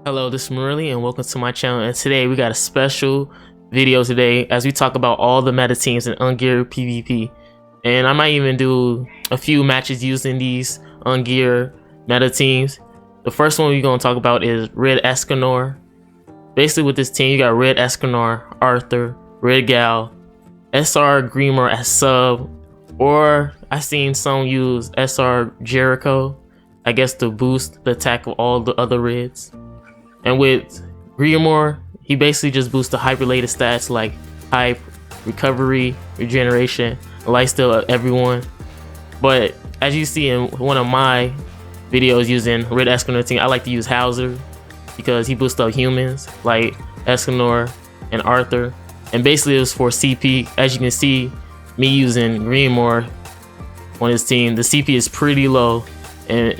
Hello, this is Marley and welcome to my channel, and today we got a special video today as we talk about all the meta teams in ungeared PvP. And I might even do a few matches using these ungeared meta teams. The first one we're going to talk about is Red Escanor. Basically with this team you got Red Escanor, Arthur, Red Gal, SR Greenmore as sub, or I seen some use SR Jericho, I guess, to boost the attack of all the other Reds. And with Greenmore, he basically just boosts the hype related stats like hype, recovery, regeneration, lifesteal of everyone. But as you see in one of my videos using Red Escanor team, I like to use Hauser because he boosts up humans like Escanor and Arthur. And basically it's for CP. As you can see, me using Greenmore on his team, the CP is pretty low, and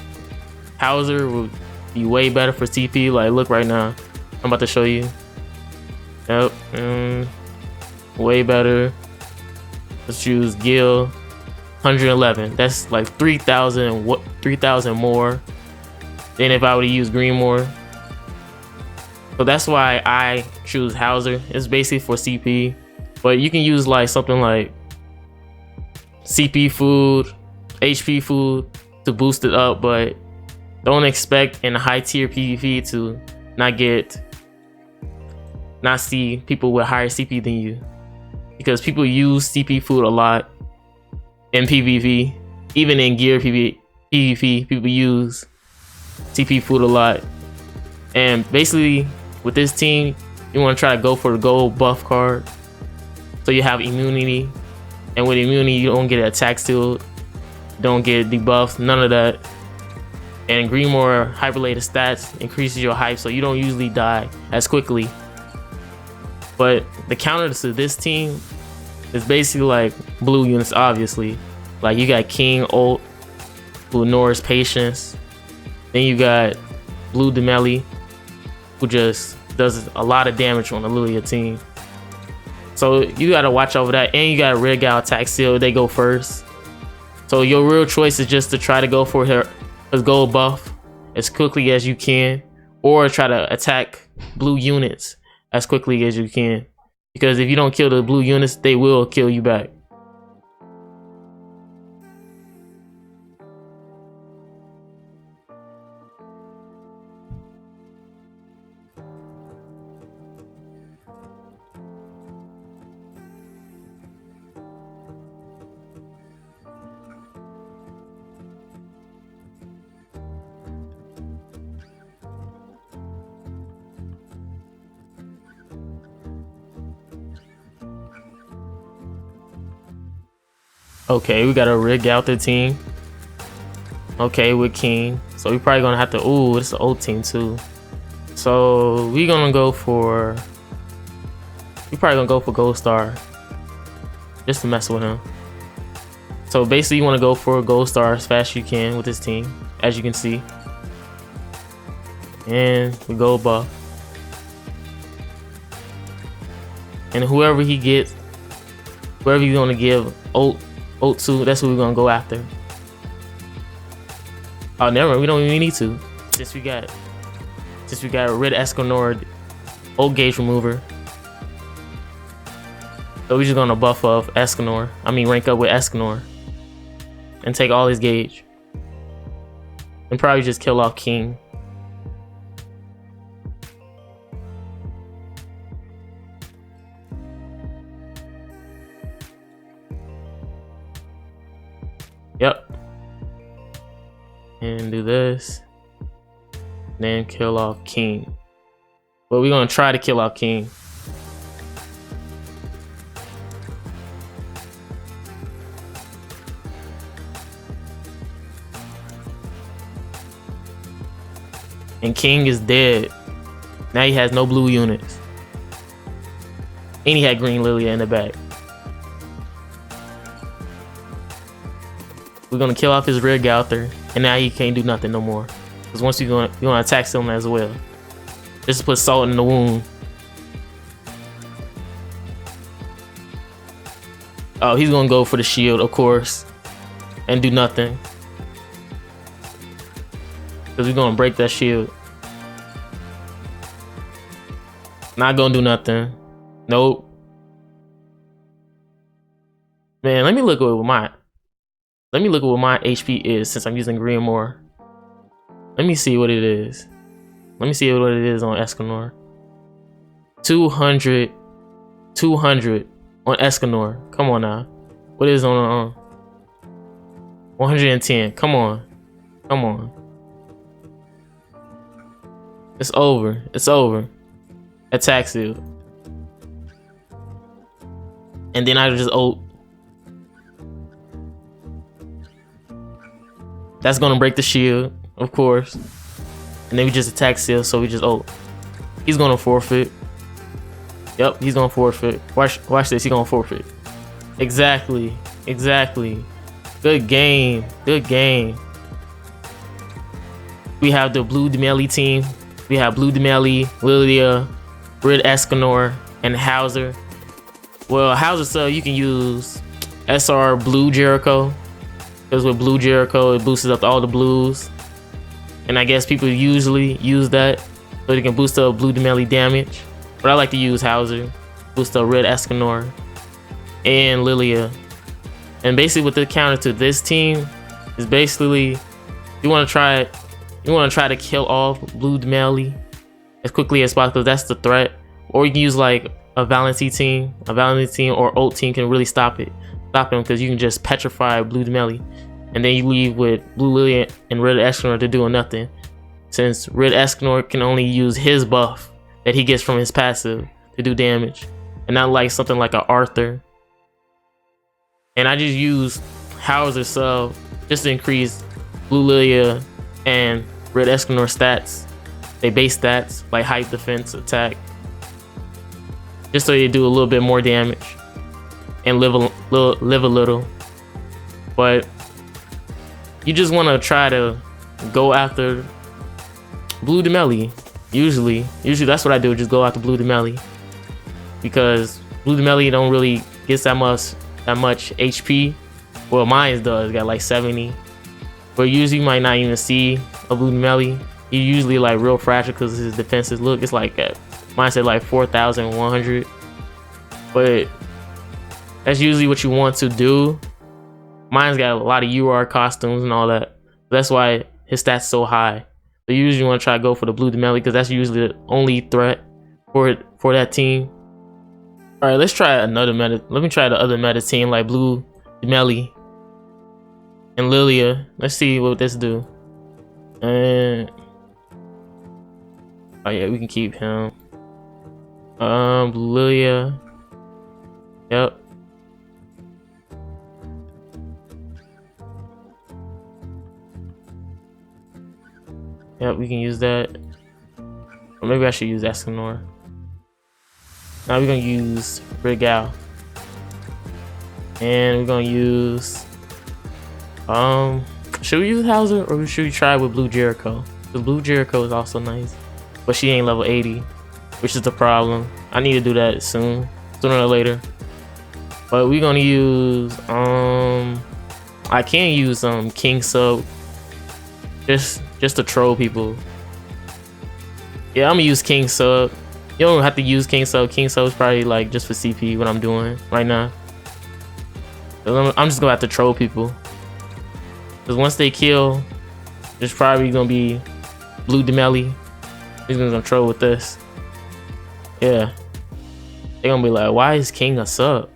Hauser will be way better for CP. Like, look right now, I'm about to show you. Yep, way better. Let's use Gil, 111. That's like 3,000 more than if I would use Greenmore. So that's why I choose Hauser. It's basically for CP, but you can use like something like CP food, HP food to boost it up, but don't expect in a high tier PvP to not see people with higher CP than you, because people use CP food a lot in PvP. Even in gear PvP, people use CP food a lot. And basically with this team, you want to try to go for the gold buff card, so you have immunity. And with immunity, you don't get attack steal, don't get debuffs, none of that. And Greenmore hype related stats increases your hype, so you don't usually die as quickly. But the counter to this team is basically like blue units, obviously. Like, you got King ult, who ignores patience. Then you got Blue Demeli, who just does a lot of damage on the Lilia team. So you gotta watch over that. And you got Red Gal attack steal, they go first. So your real choice is just to try to go for her gold buff as quickly as you can, or try to attack blue units as quickly as you can, because if you don't kill the blue units, they will kill you back. Okay, we got a rig out the team. Okay, with King. So we probably gonna have to, ooh, it's an old team too. So we probably gonna go for Gold Star, just to mess with him. So basically you wanna go for Gold Star as fast as you can with this team, as you can see. And we go buff. And whoever he gets, whoever you're gonna give ult to, that's what we're gonna go after. Oh, never mind, we don't even need to, since we got Red Escanor ult gauge remover. So we're just gonna buff up Escanor. I mean, rank up with Escanor and take all his gauge, and probably just kill off King. Yep. And do this. Then kill off King. But we're gonna try to kill off King. And King is dead. Now he has no blue units. And he had green Lilia in the back. We're gonna kill off his Red Galther, and now he can't do nothing no more. Because once you're gonna attack someone as well. Just to put salt in the wound. Oh, he's gonna go for the shield, of course, and do nothing. Because we're gonna break that shield. Not gonna do nothing. Nope. Man, let me look at what my HP is since I'm using green more. Let me see what it is. Let me see what it is on Escanor. 200 on Escanor. Come on now. What is on 110? Come on. Come on. It's over. It's over. Attack seal. And then I just ult. That's gonna break the shield, of course. And then we just attack seal, so we just ult. He's gonna forfeit. Yep, he's gonna forfeit. Watch this, he's gonna forfeit. Exactly. Exactly. Good game. Good game. We have the Blue Demeli team. We have Blue Demeli, Lilia, Red Escanor, and Hauser. Well, Hauser sub, you can use SR Blue Jericho. Because with Blue Jericho, it boosts up all the blues. And I guess people usually use that so they can boost up Blue Demeli damage. But I like to use Hauser, boost up Red Escanor, and Lilia. And basically what the counter to this team is basically you want to try to kill off Blue Demeli as quickly as possible. That's the threat. Or you can use like a Valenti team. A Valenti team or ult team can really stop him because you can just petrify Blue Demeli. And then you leave with Blue Lilia and Red Escanor to doing nothing. Since Red Escanor can only use his buff that he gets from his passive to do damage. And not like something like an Arthur. And I just use Hauser sub just to increase Blue Lilia and Red Escanor stats. They base stats like height, defense, attack. Just so they do a little bit more damage. And live a little. But you just want to try to go after Blue Demeli. Usually that's what I do. Just go after Blue Demeli because Blue Demeli don't really get that much HP. Well, mine does. Got like 70. But usually you might not even see a Blue Demeli. He usually like real fragile because his defenses look. It's like mine said like 4,100. But that's usually what you want to do. Mine's got a lot of UR costumes and all that. That's why his stats so high. So you usually want to try to go for the Blue Demeli because that's usually the only threat for that team. All right, let's try another meta. Let me try the other meta team like Blue Demeli and Lilia. Let's see what this do. And oh yeah, we can keep him. Blue Lilia. Yep. Yep, we can use that. Or maybe I should use Escanor. Now we're gonna use Regal. And we're gonna use should we use Hauser or should we try with Blue Jericho? Because Blue Jericho is also nice. But she ain't level 80, which is the problem. I need to do that sooner or later. But we're gonna use I can use King sub just to troll people. Yeah, I'm gonna use King sub. You don't have to use King sub. King sub is probably like just for CP what I'm doing right now. I'm just gonna have to troll people. Because once they kill, there's probably gonna be Blue Demeli. He's gonna troll with this. Yeah. They're gonna be like, why is King a sub?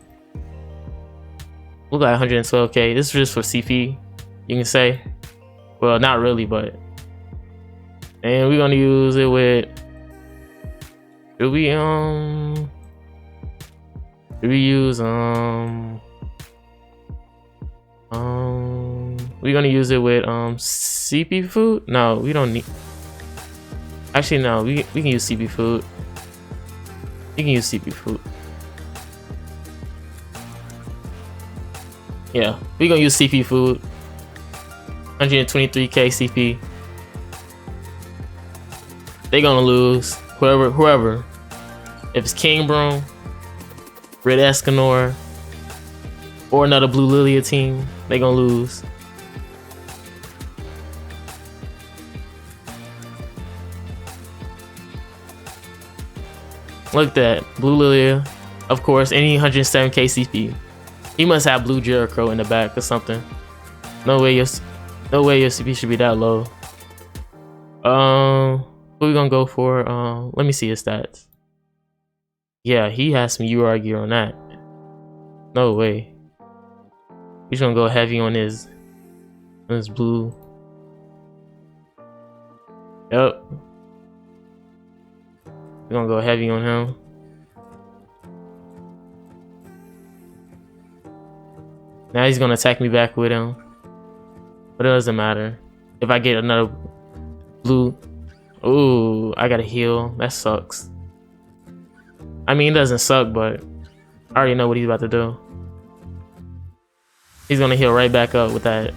Look like 112k. This is just for CP, you can say. Well, not really, but. And we're gonna use it with. Do we use we're gonna use it with CP food? No, we don't need. Actually, no, we can use CP food. You can use CP food. Yeah, we're gonna use CP food. 123k CP. They gonna lose. Whoever. If it's King Broom, Red Escanor, or another Blue Lilia team, they gonna lose. Look at that. Blue Lilia, of course, any 107k CP. He must have blue Jericho in the back or something. No way your CP should be that low. What we gonna go for? Let me see his stats. Yeah, he has some UR gear on that. No way. He's gonna go heavy on his blue. Yep. We're gonna go heavy on him. Now he's gonna attack me back with him. But it doesn't matter. If I get another blue. Ooh, I gotta heal. That sucks. I mean, it doesn't suck, but I already know what he's about to do. He's gonna heal right back up with that.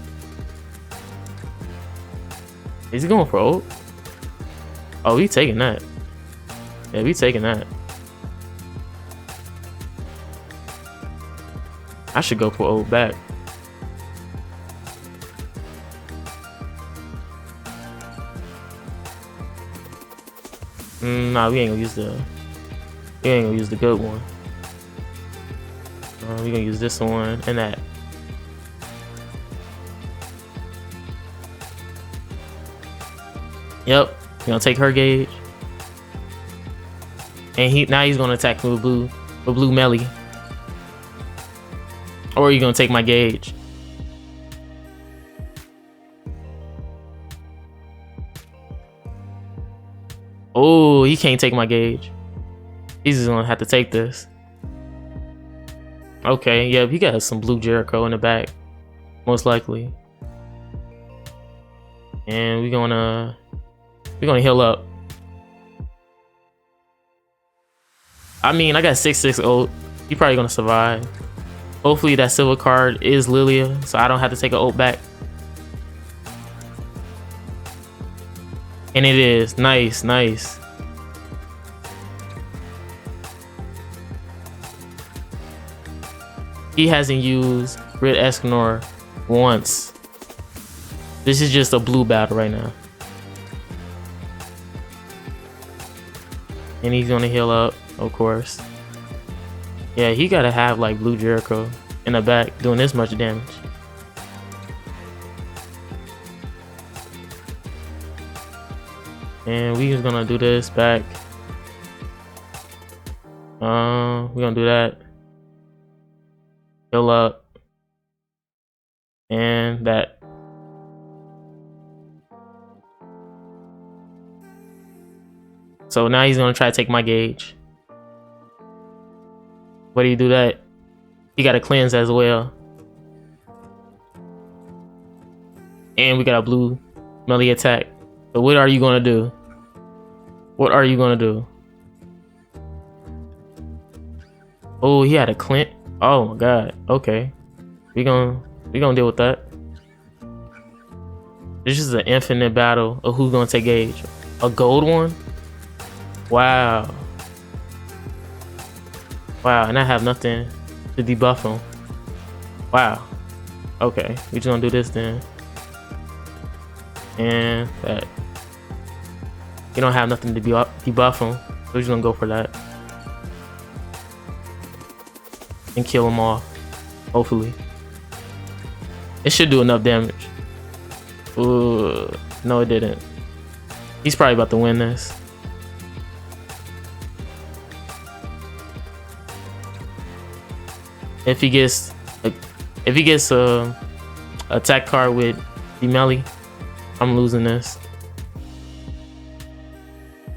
Is he going for ult? Oh, we taking that. Yeah, we taking that. I should go for ult back. Nah, we ain't gonna use the good one. We gonna use this one and that. Yep, gonna take her gauge. And now he's gonna attack me with blue melee. Or are you gonna take my gauge? Oh, he can't take my gauge. He's just gonna have to take this. Okay, yeah, he got some blue Jericho in the back, most likely. And we're gonna heal up. I mean, I got 6/6 ult. He probably gonna survive. Hopefully that silver card is Lilia, so I don't have to take an ult back. And it is. Nice, nice. He hasn't used Red Escanor once. This is just a blue battle right now. And he's gonna heal up, of course. Yeah, he gotta have like blue Jericho in the back doing this much damage. And we just gonna do this back. We're gonna do that. Heal up. And that. So now he's gonna try to take my gauge. Why do you do that? He got a cleanse as well. And we got a blue melee attack. So what are you gonna do? What are you gonna do? Oh, he had a clint. Oh my god. Okay. We gonna deal with that. This is an infinite battle of who's gonna take gauge. A gold one? Wow. Wow, and I have nothing to debuff him. Wow. Okay, we just gonna do this then. And that. You don't have nothing to debuff him, so we're just gonna go for that. And kill him off, hopefully. It should do enough damage. Ooh, no it didn't. He's probably about to win this. If he gets a attack card with the melee, I'm losing this.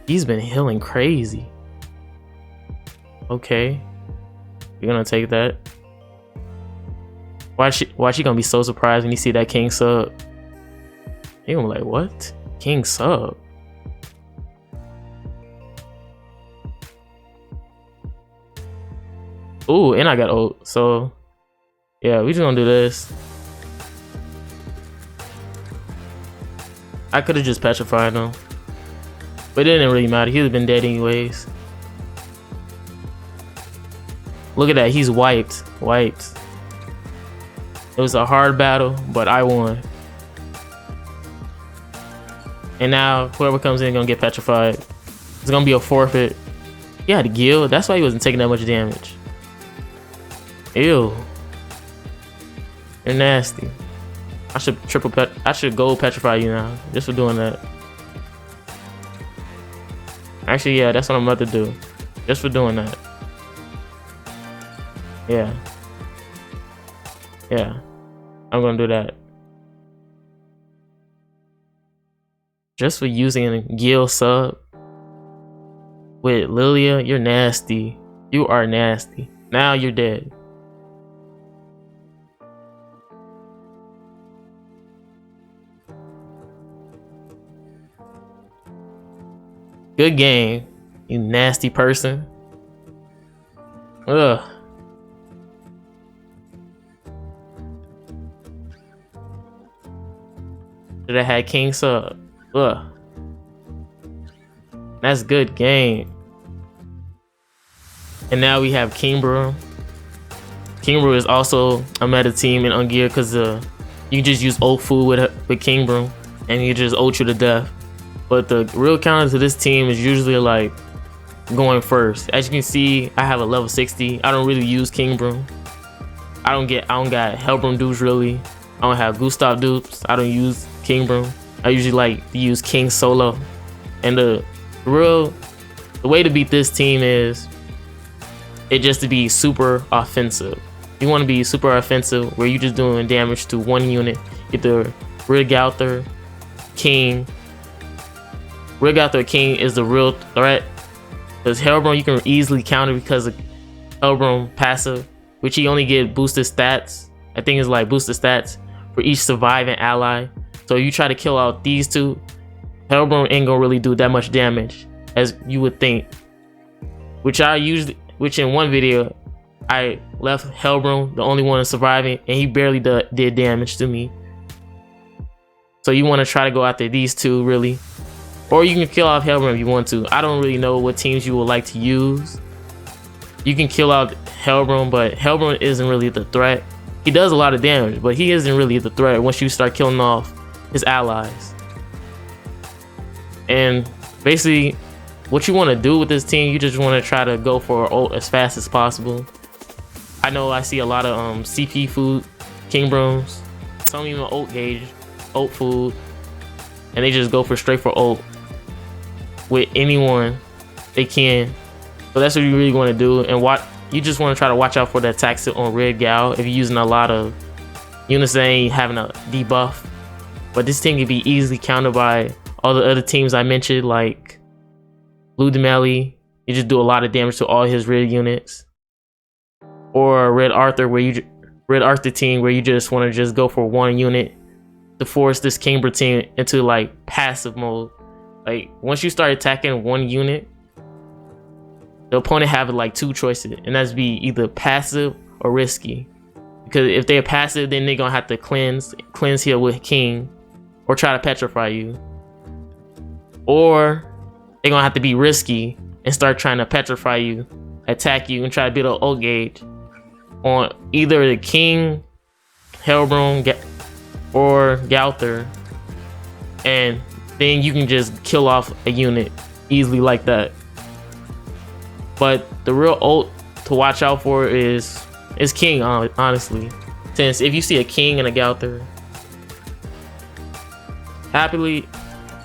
He's been healing crazy. Okay, you're gonna take that. Why she gonna be so surprised when you see that king sub? You're gonna be like, what? King sub? Ooh, and I got ult, so yeah, we just gonna do this. I could have just petrified him, but it didn't really matter. He would have been dead anyways. Look at that, he's wiped. It was a hard battle, but I won. And now whoever comes in is gonna get petrified. It's gonna be a forfeit. He had a gill. That's why he wasn't taking that much damage. Ew. You're nasty. I should gold petrify you now, just for doing that. Actually, yeah, that's what I'm about to do. Just for doing that. Yeah. Yeah. I'm gonna do that. Just for using a Gil sub with Lilia, you're nasty. You are nasty. Now you're dead. Good game, you nasty person. Ugh. Should have had King sub. Ugh. That's good game. And now we have King Brew. King Brew is also a meta team in Ungeared because you just use ult food with King Brew and he just ult you to death. But the real counter to this team is usually like going first. As you can see, I have a level 60. I don't really use King Brew. I don't got Hellbroom dupes really. I don't have Gustav dupes. I don't use King Brew. I usually like to use King solo. And the way to beat this team is just to be super offensive. You want to be super offensive where you're just doing damage to one unit. Get the Rig Gauther, King. Rig Gauther King is the real threat. Because Hellbroom you can easily counter because of Hellbroom passive, which he only get boosted stats. I think it's like boosted stats for each surviving ally. So you try to kill out these two, Hellbroom ain't gonna really do that much damage as you would think. Which in one video, I left Hellbroom the only one surviving, and he barely did damage to me. So you want to try to go after these two really, or you can kill off Hellbroom if you want to. I don't really know what teams you would like to use. You can kill out Hellbroom, but Hellbroom isn't really the threat. He does a lot of damage, but he isn't really the threat once you start killing off his allies. And basically, what you want to do with this team, you just want to try to go for ult as fast as possible. I know I see a lot of CP food King Brooms, some even ult gauge, ult food, and they just go for straight for ult with anyone they can. So that's what you really want to do, and you just want to try to watch out for the attacks on Red Gal if you're using a lot of units that ain't having a debuff. But this team can be easily countered by all the other teams I mentioned, like Blue Demeli. You just do a lot of damage to all his red units, or Red Arthur team where you just want to just go for one unit to force this King team into like passive mode. Like once you start attacking one unit, the opponent have like two choices, and that's be either passive or risky. Because if they're passive, then they're gonna have to cleanse here with King, or try to petrify you, or they're gonna have to be risky and start trying to petrify you, attack you, and try to build an ult gauge on either the King, Hellbroom, or Gauther, and then you can just kill off a unit easily like that. But the real ult to watch out for is King, honestly. Since if you see a King and a Gauther,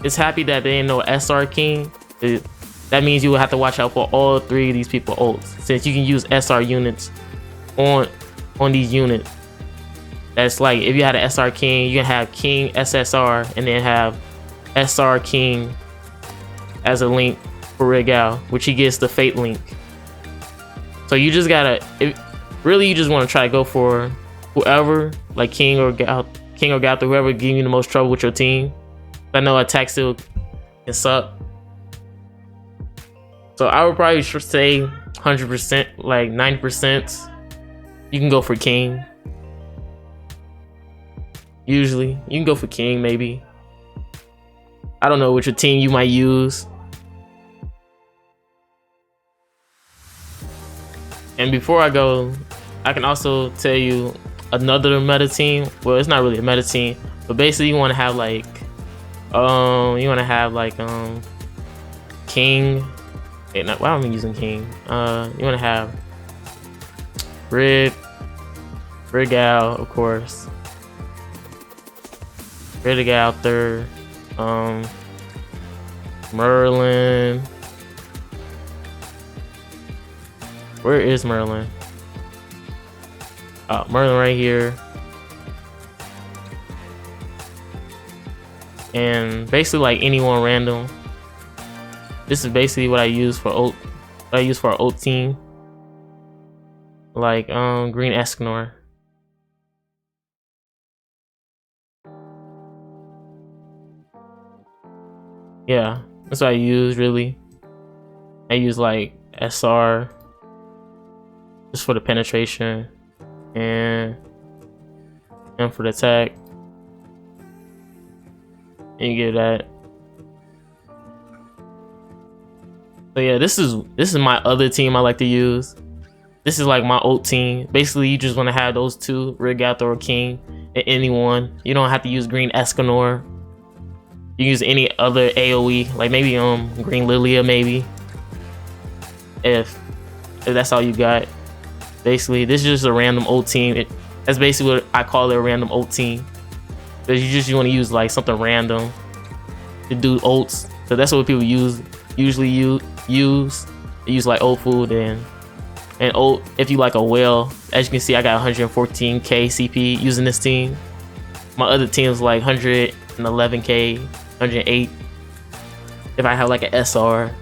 it's happy that there ain't no SR King. That means you will have to watch out for all three of these people ults, since you can use SR units on these units. That's like if you had an SR King, you can have King SSR and then have SR King as a link for Regal, which he gets the Fate link. So you just gotta, you just want to try to go for whoever, like King or Gauther, whoever giving you the most trouble with your team. I know attack still can suck. So I would probably say 100%, like 90%, you can go for King. Usually, you can go for King maybe. I don't know which team you might use. And before I go, I can also tell you another meta team. Well, it's not really a meta team, but basically you want to have like King, Wait, why am I using king? You wanna have Brigal, of course. Brigal third. Merlin. Where is Merlin? Merlin right here. And basically like anyone random. This is basically what I use for ult. What I use for our ult team. Like Green Escanor. Yeah, that's what I use really. I use like SR just for the penetration and for the attack. And you get that. So yeah, this is my other team I like to use. This is like my ult team. Basically, you just want to have those two, Rigatha or King, and anyone. You don't have to use Green Escanor. You use any other AoE, like maybe Green Lilia, maybe. If that's all you got. Basically, this is just a random ult team. That's basically what I call it, a random ult team. Because you want to use like something random to do ults. So that's what people usually use. They use like ult food and ult. If you like a whale, as you can see, I got 114k CP using this team. My other team's like 111k, 108. If I have like an SR,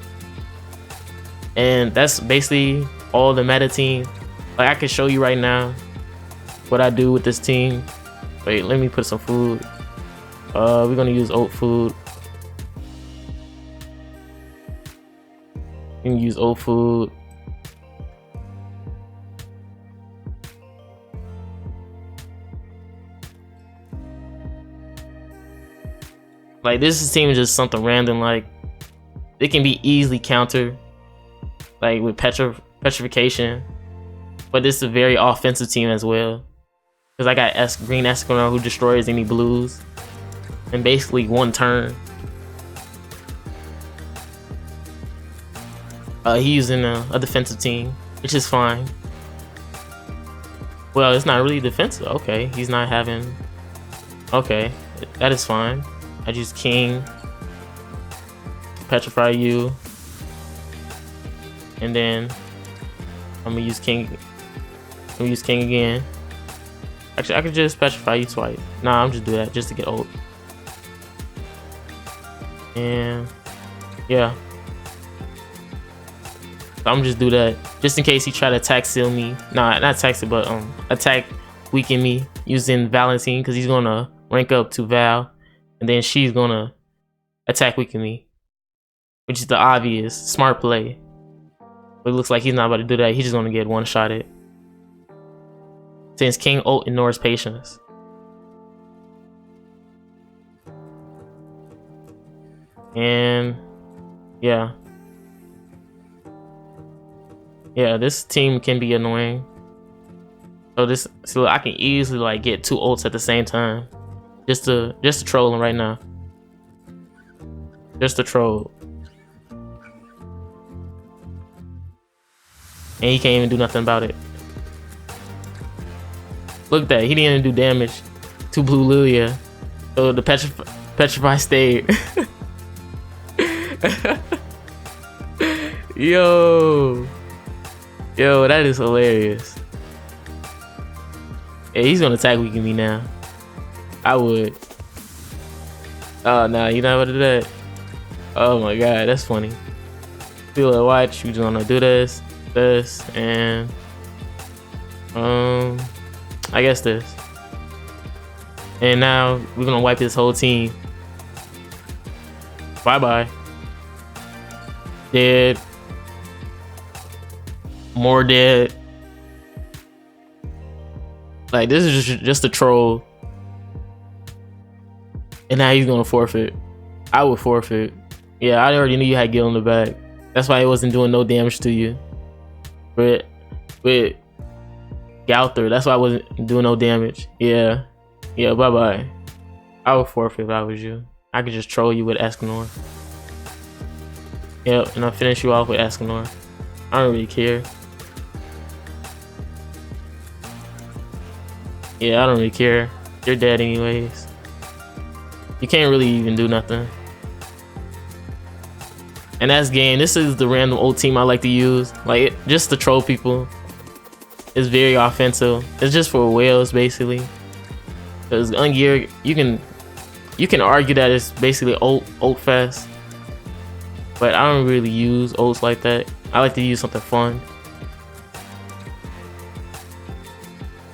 and that's basically all the meta team. Like I can show you right now what I do with this team. Wait, let me put some food. We're gonna use oat food. You can use oat food. Like this team is just something random. Like it can be easily countered, like with petrification. But this is a very offensive team as well. Because I got Green Escanor who destroys any blues in basically one turn. He's using a defensive team, which is fine. Well, it's not really defensive. Okay, he's not having... Okay, that is fine. I use King, petrify you, and then I'm gonna use King. I'm gonna use King again. Actually, I could just petrify you twice. Nah, I'm just do that just to get ult. And yeah, so I'm just do that just in case he try to attack seal me. Nah, not attack it, but attack weaken me using Valentine, because he's gonna rank up to Val, and then she's gonna attack weaken me, which is the obvious smart play. But it looks like he's not about to do that. He's just gonna get one shot at. Since King ult ignores patience. And yeah. Yeah, this team can be annoying. So I can easily like get two ults at the same time. Just to troll him right now. Just to troll. And he can't even do nothing about it. Look at that, he didn't even do damage to Blue Lilia. So the petrify stayed. Yo, that is hilarious. Yeah, he's gonna attack weaken me now. I would. Oh no, you're not about to do that. Oh my god, that's funny. Feel like watch, you're gonna do this, and I guess this. And now we're gonna wipe this whole team. Bye bye. Dead. More dead. Like this is just a troll. And now he's gonna forfeit. I would forfeit. Yeah, I already knew you had Gil in the back. That's why he wasn't doing no damage to you. But with Galther, that's why I wasn't doing no damage. Yeah, bye bye. I would forfeit if I was you. I could just troll you with Escanor. Yep, and I'll finish you off with Escanor. I don't really care. Yeah, I don't really care. You're dead anyways. You can't really even do nothing. And that's game. This is the random old team I like to use, like just to troll people. It's very offensive. It's just for whales basically. Because Ungeared, you can argue that it's basically ult fest, but I don't really use ults like that. I like to use something fun.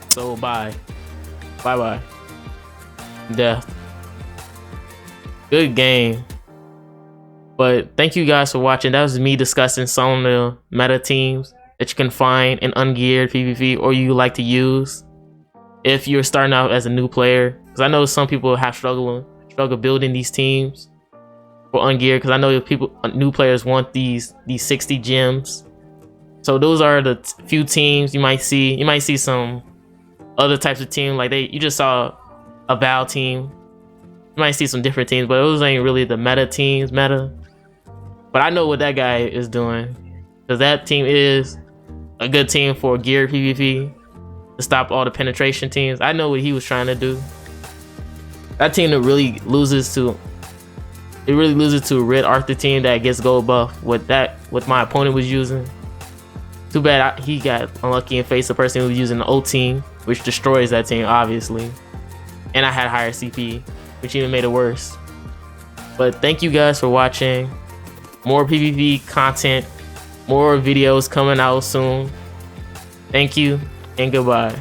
So bye bye. Death. Good game. But thank you guys for watching. That was me discussing some of the meta teams that you can find in Ungeared PvP or you like to use if you're starting out as a new player. Because I know some people have struggle building these teams for Ungeared. Because I know new players want these 60 gems. So those are the few teams you might see. You might see some other types of team, like you just saw a Val team. You might see some different teams, but those ain't really the meta teams. But I know what that guy is doing, because that team is a good team for geared PvP to stop all the penetration teams. I know what he was trying to do. That team that really loses to a Red Arthur team that gets gold buff with my opponent was using. Too bad he got unlucky and faced a person who was using the old team, which destroys that team obviously. And I had higher CP, which even made it worse. But thank you guys for watching. More PvP content, more videos coming out soon. Thank you and goodbye.